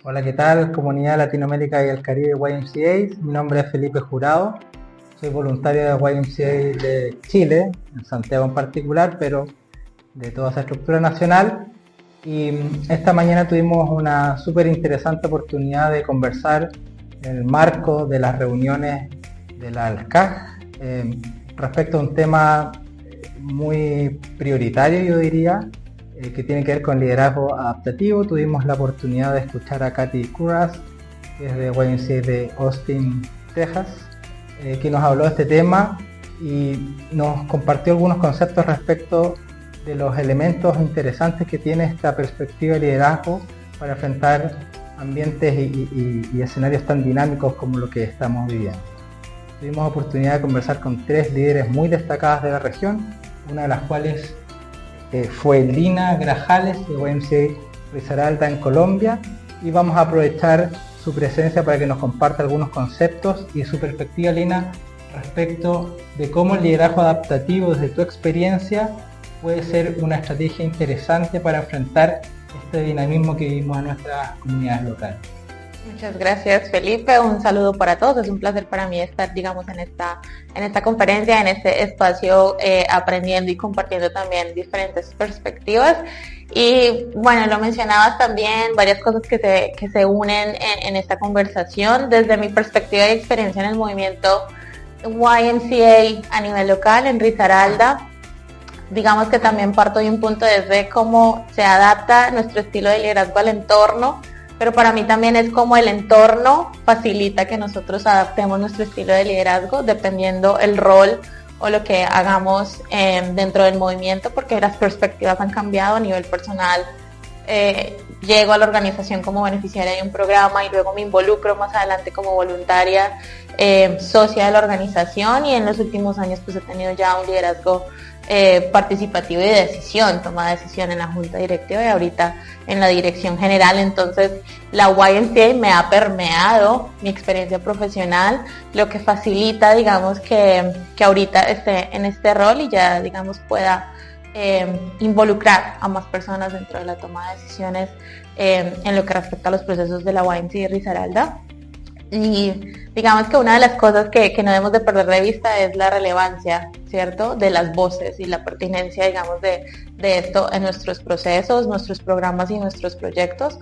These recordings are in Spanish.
Hola, ¿qué tal? Comunidad Latinoamérica y el Caribe YMCA. Mi nombre es Felipe Jurado. Soy voluntario de YMCA de Chile, en Santiago en particular, pero de toda esa estructura nacional. Y esta mañana tuvimos una súper interesante oportunidad de conversar en el marco de las reuniones de la ALCAG respecto a un tema muy prioritario, yo diría, que tiene que ver con liderazgo adaptativo. Tuvimos la oportunidad de escuchar a Katy Curras, que es de YMCA de Austin, Texas, que nos habló de este tema y nos compartió algunos conceptos respecto de los elementos interesantes que tiene esta perspectiva de liderazgo para enfrentar ambientes y escenarios tan dinámicos como lo que estamos viviendo. Tuvimos oportunidad de conversar con 3 líderes muy destacadas de la región, una de las cuales fue Lina Grajales de YMCA Risaralda en Colombia, y vamos a aprovechar su presencia para que nos comparta algunos conceptos y su perspectiva, Lina, respecto de cómo el liderazgo adaptativo desde tu experiencia puede ser una estrategia interesante para enfrentar este dinamismo que vivimos en nuestras comunidades locales. Muchas gracias, Felipe. Un saludo para todos. Es un placer para mí estar, digamos, en esta conferencia, en este espacio, aprendiendo y compartiendo también diferentes perspectivas. Y bueno, lo mencionabas también, varias cosas que se unen en esta conversación. Desde mi perspectiva y experiencia en el movimiento YMCA a nivel local, en Risaralda, digamos que también parto de un punto desde cómo se adapta nuestro estilo de liderazgo al entorno, pero para mí también es como el entorno facilita que nosotros adaptemos nuestro estilo de liderazgo dependiendo el rol o lo que hagamos dentro del movimiento, porque las perspectivas han cambiado a nivel personal. Llego a la organización como beneficiaria de un programa y luego me involucro más adelante como voluntaria, socia de la organización, y en los últimos años pues he tenido ya un liderazgo participativo y de decisión, toma de decisión en la junta directiva y ahorita en la dirección general. Entonces la YMCA me ha permeado mi experiencia profesional, lo que facilita, digamos, que ahorita esté en este rol y ya, digamos, pueda involucrar a más personas dentro de la toma de decisiones en lo que respecta a los procesos de la YMCA Risaralda. Y digamos que una de las cosas que no debemos de perder de vista es la relevancia, ¿cierto?, de las voces y la pertinencia, digamos, de esto en nuestros procesos, nuestros programas y nuestros proyectos,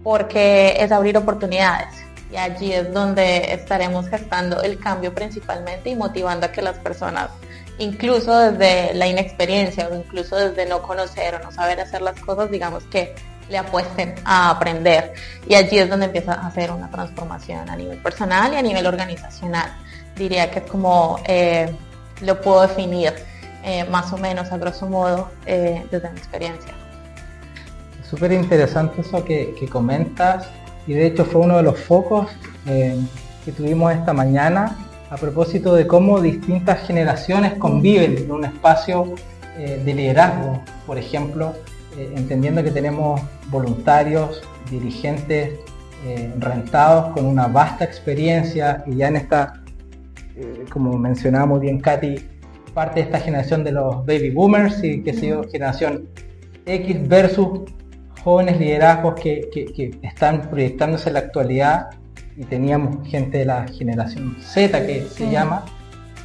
porque es abrir oportunidades. Y allí es donde estaremos gestando el cambio principalmente y motivando a que las personas, incluso desde la inexperiencia o incluso desde no conocer o no saber hacer las cosas, digamos que le apuesten a aprender, y allí es donde empieza a hacer una transformación a nivel personal y a nivel organizacional. Diría que es como lo puedo definir más o menos a grosso modo desde mi experiencia. Súper interesante eso que comentas, y de hecho fue uno de los focos que tuvimos esta mañana a propósito de cómo distintas generaciones conviven en un espacio de liderazgo, por ejemplo, entendiendo que tenemos voluntarios, dirigentes rentados con una vasta experiencia, y ya en esta, como mencionaba muy bien Katy, parte de esta generación de los baby boomers y que sido generación X versus jóvenes liderazgos que están proyectándose en la actualidad, y teníamos gente de la generación Z que se llama.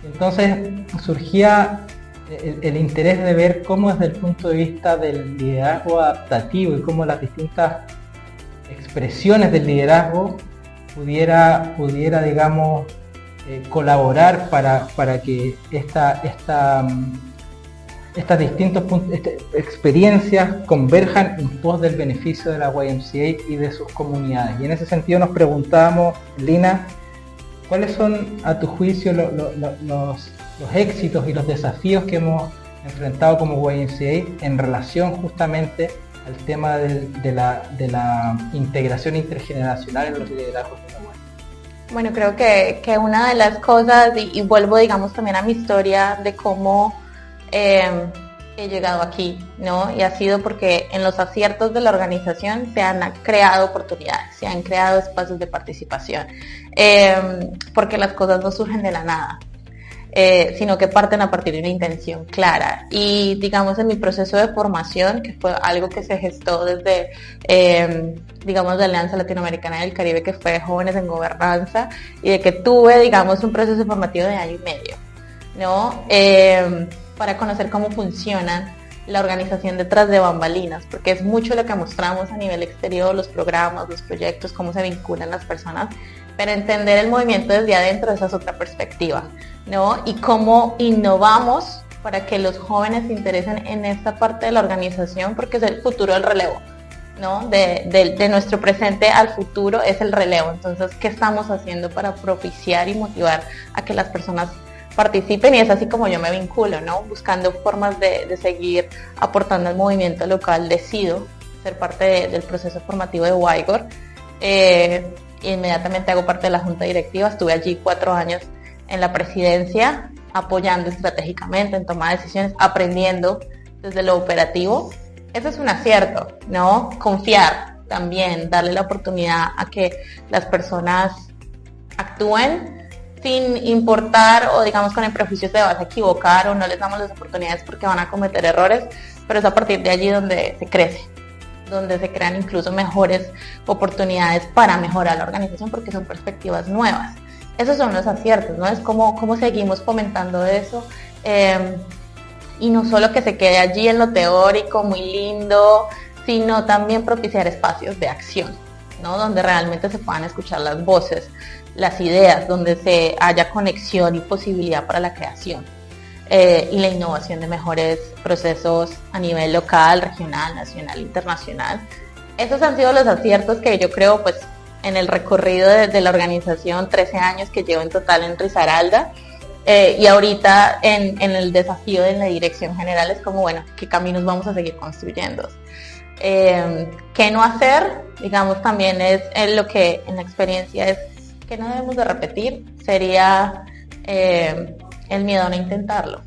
Entonces surgía el interés de ver cómo desde el punto de vista del liderazgo adaptativo y cómo las distintas expresiones del liderazgo pudiera digamos, colaborar para que estas distintas experiencias converjan en pos del beneficio de la YMCA y de sus comunidades. Y en ese sentido nos preguntábamos, Lina, ¿cuáles son, a tu juicio, los éxitos y los desafíos que hemos enfrentado como YMCA en relación justamente al tema de la integración intergeneracional en los liderazgos de la YMCA? Bueno, creo que una de las cosas, y vuelvo, digamos, también a mi historia de cómo he llegado aquí, ¿no? Y ha sido porque en los aciertos de la organización se han creado oportunidades, se han creado espacios de participación, porque las cosas no surgen de la nada. sino que parten a partir de una intención clara. Y digamos en mi proceso de formación, que fue algo que se gestó desde, digamos, la Alianza Latinoamericana del Caribe, que fue Jóvenes en Gobernanza, y de que tuve, digamos, un proceso formativo de año y medio, ¿no? Para conocer cómo funcionan la organización detrás de bambalinas, porque es mucho lo que mostramos a nivel exterior, los programas, los proyectos, cómo se vinculan las personas, pero entender el movimiento desde adentro, esa es otra perspectiva, ¿no? Y cómo innovamos para que los jóvenes se interesen en esta parte de la organización, porque es el futuro del relevo, ¿no? De nuestro presente al futuro es el relevo. Entonces, ¿qué estamos haciendo para propiciar y motivar a que las personas participen? Y es así como yo me vinculo, ¿no? Buscando formas de seguir aportando al movimiento local. Decido ser parte del proceso formativo de WIGOR. Inmediatamente hago parte de la junta directiva. Estuve allí 4 años en la presidencia, apoyando estratégicamente en toma de decisiones, aprendiendo desde lo operativo. Eso es un acierto, ¿no? Confiar también, darle la oportunidad a que las personas actúen sin importar, o digamos con el prejuicio de vas a equivocar, o no les damos las oportunidades porque van a cometer errores, pero es a partir de allí donde se crece, donde se crean incluso mejores oportunidades para mejorar la organización, porque son perspectivas nuevas. Esos son los aciertos, ¿no? Es como seguimos fomentando eso, y no solo que se quede allí en lo teórico, muy lindo, sino también propiciar espacios de acción, ¿no? Donde realmente se puedan escuchar las voces, las ideas, donde se haya conexión y posibilidad para la creación y la innovación de mejores procesos a nivel local, regional, nacional, internacional. Esos han sido los aciertos que yo creo, pues, en el recorrido de la organización, 13 años que llevo en total en Risaralda, y ahorita en el desafío de la dirección general es como, bueno, ¿qué caminos vamos a seguir construyendo? ¿Qué no hacer? Digamos, también es lo que en la experiencia es que no debemos de repetir, sería el miedo a no intentarlo,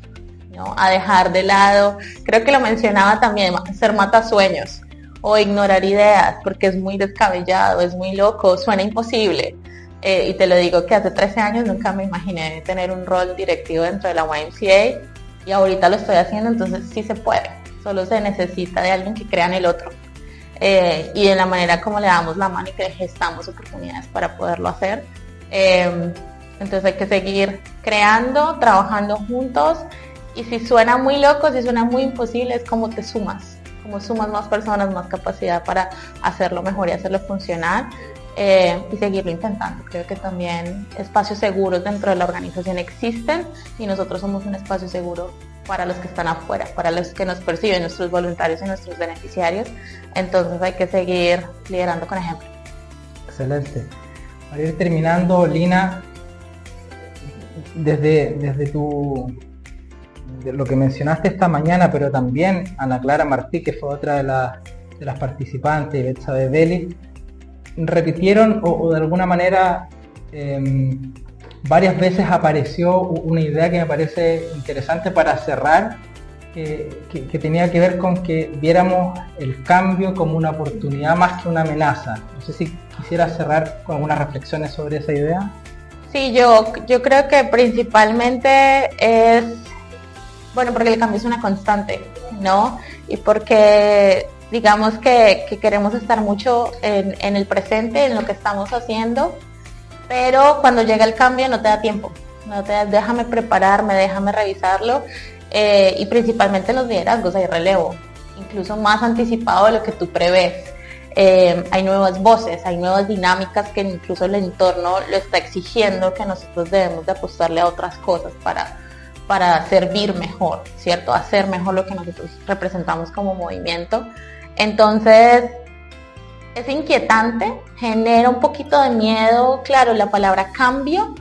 ¿no? A dejar de lado, creo que lo mencionaba también, ser matasueños o ignorar ideas, porque es muy descabellado, es muy loco, suena imposible. Y te lo digo que hace 13 años nunca me imaginé tener un rol directivo dentro de la YMCA, y ahorita lo estoy haciendo, entonces sí se puede, solo se necesita de alguien que crea en el otro, y de la manera como le damos la mano y que gestamos oportunidades para poderlo hacer. Entonces hay que seguir creando, trabajando juntos, y si suena muy loco, si suena muy imposible, es como te sumas, como sumas más personas, más capacidad para hacerlo mejor y hacerlo funcionar. Y seguirlo intentando. Creo que también espacios seguros dentro de la organización existen, y nosotros somos un espacio seguro para los que están afuera, para los que nos perciben, nuestros voluntarios y nuestros beneficiarios. Entonces hay que seguir liderando con ejemplo. Excelente. Para ir terminando, Lina, desde de lo que mencionaste esta mañana, pero también Ana Clara Martí, que fue otra de las participantes, y Betsabe Belli, repitieron o de alguna manera varias veces apareció una idea que me parece interesante para cerrar, que tenía que ver con que viéramos el cambio como una oportunidad más que una amenaza. No sé si quisiera cerrar con algunas reflexiones sobre esa idea. Sí, yo creo que principalmente es, bueno, porque el cambio es una constante, ¿no? Y porque digamos que queremos estar mucho en el presente, en lo que estamos haciendo, pero cuando llega el cambio no te da tiempo, déjame prepararme, déjame revisarlo, y principalmente en los liderazgos hay relevo, incluso más anticipado de lo que tú prevés. Hay nuevas voces, hay nuevas dinámicas que incluso el entorno lo está exigiendo, que nosotros debemos de apostarle a otras cosas para servir mejor, ¿cierto? Hacer mejor lo que nosotros representamos como movimiento. Entonces, es inquietante, genera un poquito de miedo, claro, la palabra cambio,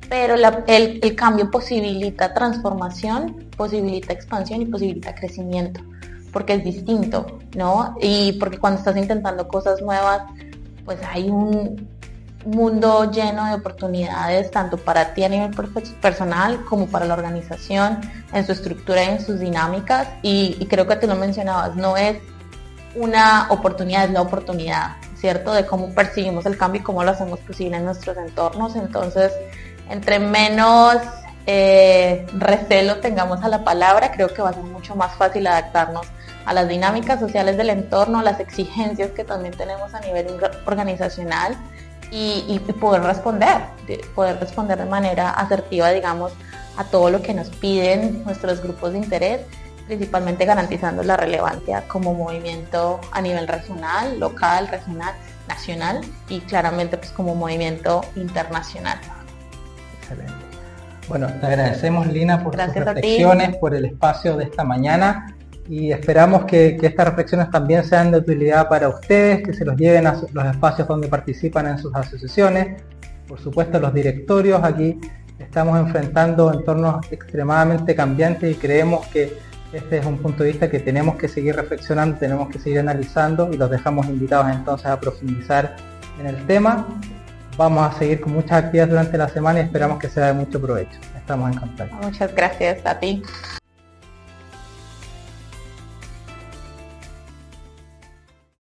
pero el cambio posibilita transformación, posibilita expansión y posibilita crecimiento, porque es distinto, ¿no? Y porque cuando estás intentando cosas nuevas, pues hay un mundo lleno de oportunidades, tanto para ti a nivel personal como para la organización, en su estructura y en sus dinámicas, y creo que tú lo mencionabas, no es una oportunidad, es la oportunidad, ¿cierto? De cómo percibimos el cambio y cómo lo hacemos posible en nuestros entornos. Entonces, entre menos recelo tengamos a la palabra, creo que va a ser mucho más fácil adaptarnos a las dinámicas sociales del entorno, a las exigencias que también tenemos a nivel organizacional y poder responder de manera asertiva, digamos, a todo lo que nos piden nuestros grupos de interés, principalmente garantizando la relevancia como movimiento a nivel regional, local, regional, nacional y claramente pues como movimiento internacional. Excelente. Bueno, te agradecemos, Lina, por tus reflexiones, por el espacio de esta mañana y esperamos que estas reflexiones también sean de utilidad para ustedes, que se los lleven a los espacios donde participan en sus asociaciones, por supuesto los directorios. Aquí estamos enfrentando entornos extremadamente cambiantes y creemos que este es un punto de vista que tenemos que seguir reflexionando, tenemos que seguir analizando y los dejamos invitados entonces a profundizar en el tema. Vamos a seguir con muchas actividades durante la semana y esperamos que sea de mucho provecho. Estamos en contacto. Muchas gracias a ti.